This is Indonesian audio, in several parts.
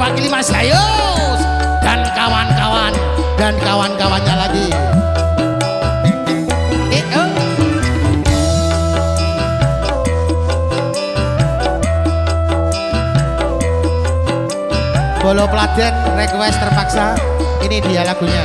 diwakili Mas Gayus dan kawan-kawan dan kawan-kawannya lagi. Bolo Pladen request terpaksa, ini dia lagunya.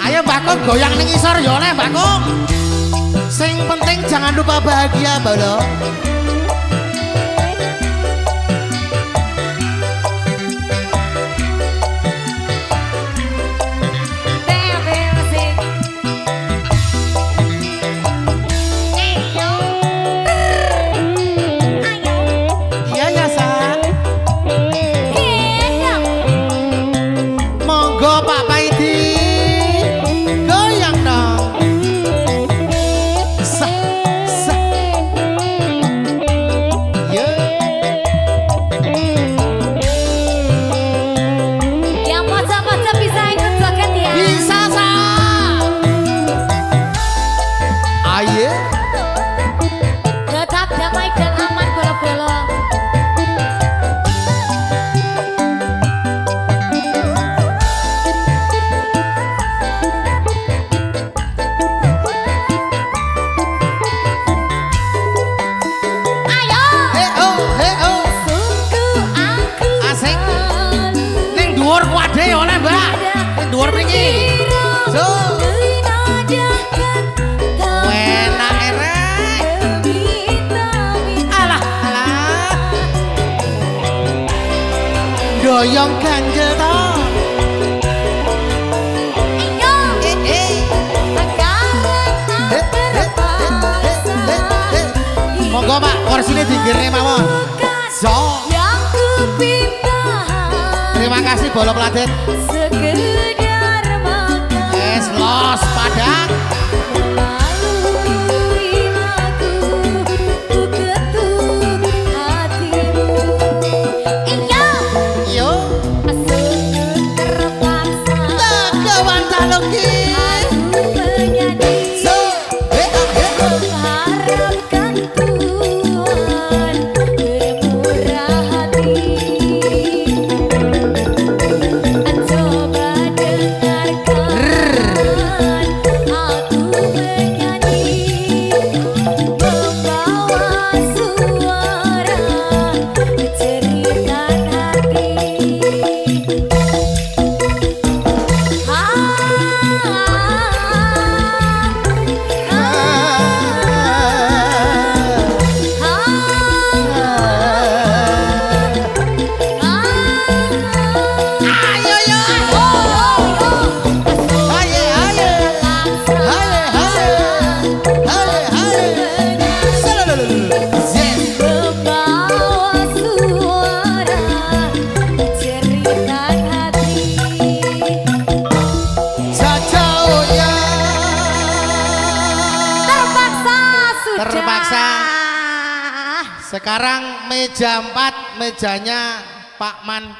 Ayo Mbak Kong goyang ning isor yo nek Mbak Kong. Sing penting jangan lupa bahagia, Bolo. Dhuwur kuwade oleh Mbak. Dhuwur mriki. So. Enak erek. Alah, alah. Doyong ganjel to. Monggo Pak, korsine digirne mawon. So. Terima kasih Bolo Pladen. Sekedar makan. Es los Padang. Melalui lagu ku ketuk hatimu. Iya. Yo. Sungguh terpaksa. Kawan taloki. Aku menyanyi. So. Mengharapkan Tuhan bermurah hati. Terpaksa. Sekarang meja 4, mejanya Pak Man